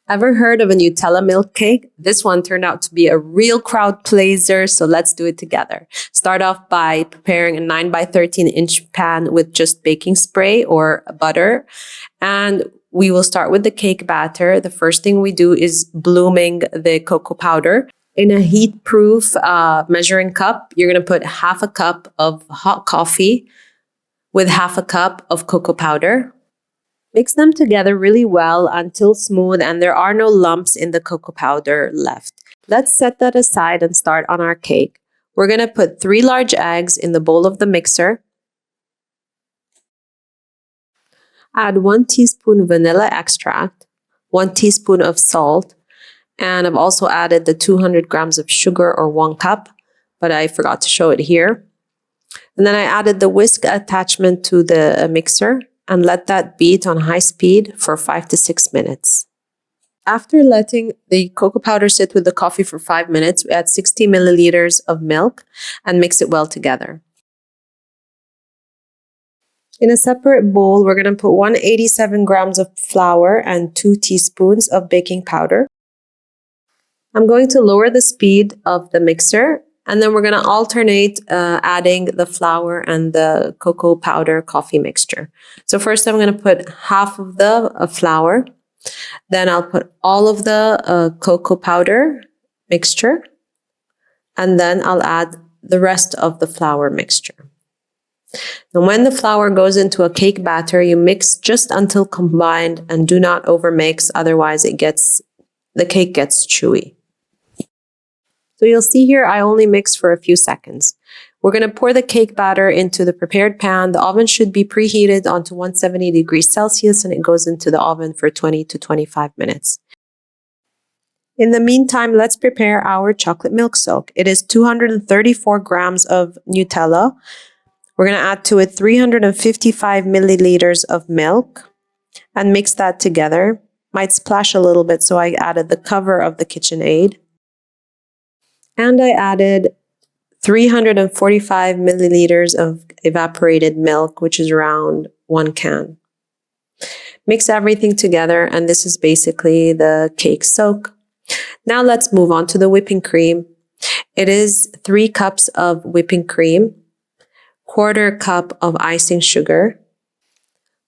Ever heard of a Nutella milk cake? This one turned out to be a real crowd pleaser, so let's do it together. Start off by preparing a 9 by 13 inch pan with just baking spray or butter. And we will start with the cake batter. The first thing we do is blooming the cocoa powder. In a heat-proof measuring cup, you're going to put half a cup of hot coffee with half a cup of cocoa powder. Mix them together really well until smooth and there are no lumps in the cocoa powder left. Let's set that aside and start on our cake. We're going to put 3 large eggs in the bowl of the mixer. Add 1 teaspoon vanilla extract, 1 teaspoon of salt, and I've also added the 200 grams of sugar or 1 cup, but I forgot to show it here. And then I added the whisk attachment to the mixer and let that beat on high speed for 5 to 6 minutes. After letting the cocoa powder sit with the coffee for 5 minutes, we add 60 milliliters of milk and mix it well together. In a separate bowl, we're going to put 187 grams of flour and 2 teaspoons of baking powder. I'm going to lower the speed of the mixer, and then we're going to alternate adding the flour and the cocoa powder coffee mixture. So first I'm going to put half of the flour. Then I'll put all of the cocoa powder mixture. And then I'll add the rest of the flour mixture. And when the flour goes into a cake batter, you mix just until combined and do not overmix, otherwise the cake gets chewy. So you'll see here I only mix for a few seconds. We're going to pour the cake batter into the prepared pan. The oven should be preheated onto 170 degrees Celsius and it goes into the oven for 20 to 25 minutes. In the meantime, let's prepare our chocolate milk soak. It is 234 grams of Nutella. We're going to add to it 355 milliliters of milk and mix that together. Might splash a little bit, so I added the cover of the KitchenAid. And I added 345 milliliters of evaporated milk, which is around 1 can. Mix everything together, and this is basically the cake soak. Now let's move on to the whipping cream. It is 3 cups of whipping cream, 1/4 cup of icing sugar,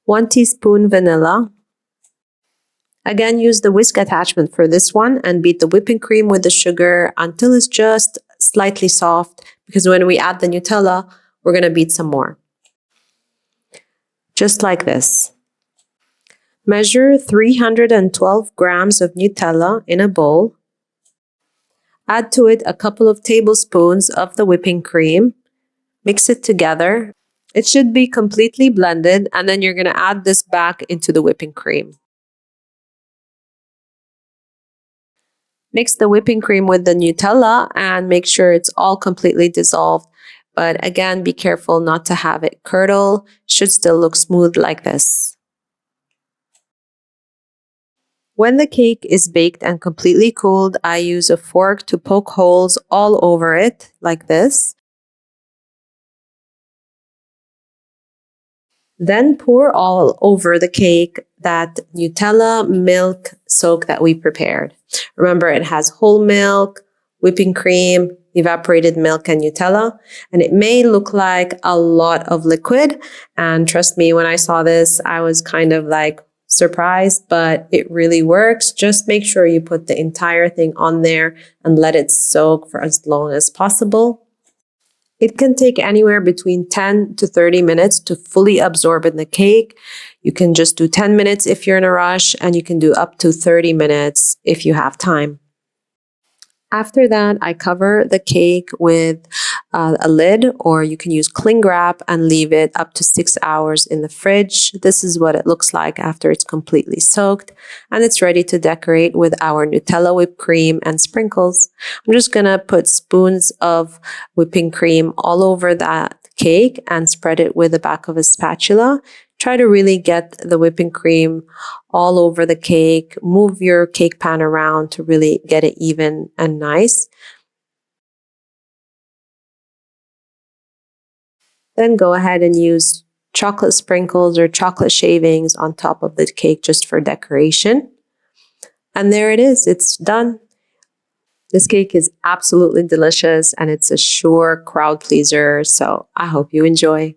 1 teaspoon vanilla. Again, use the whisk attachment for this one and beat the whipping cream with the sugar until it's just slightly soft, because when we add the Nutella, we're going to beat some more. Just like this. Measure 312 grams of Nutella in a bowl. Add to it a couple of tablespoons of the whipping cream. Mix it together. It should be completely blended, and then you're going to add this back into the whipping cream. Mix the whipping cream with the Nutella and make sure it's all completely dissolved. But again, be careful not to have it curdle. It should still look smooth like this. When the cake is baked and completely cooled, I use a fork to poke holes all over it like this. Then pour all over the cake that Nutella milk soak that we prepared. Remember, it has whole milk, whipping cream, evaporated milk, and Nutella. And it may look like a lot of liquid. And trust me, when I saw this, I was kind of like surprised, but it really works. Just make sure you put the entire thing on there and let it soak for as long as possible. It can take anywhere between 10 to 30 minutes to fully absorb in the cake. You can just do 10 minutes if you're in a rush, and you can do up to 30 minutes if you have time. After that, I cover the cake with a lid, or you can use cling wrap and leave it up to 6 hours in the fridge. This is what it looks like after it's completely soaked, and it's ready to decorate with our Nutella whipped cream and sprinkles. I'm just gonna put spoons of whipping cream all over that cake and spread it with the back of a spatula. Try to really get the whipping cream all over the cake. Move your cake pan around to really get it even and nice. Then go ahead and use chocolate sprinkles or chocolate shavings on top of the cake just for decoration. And there it is. It's done. This cake is absolutely delicious and it's a sure crowd pleaser. So I hope you enjoy.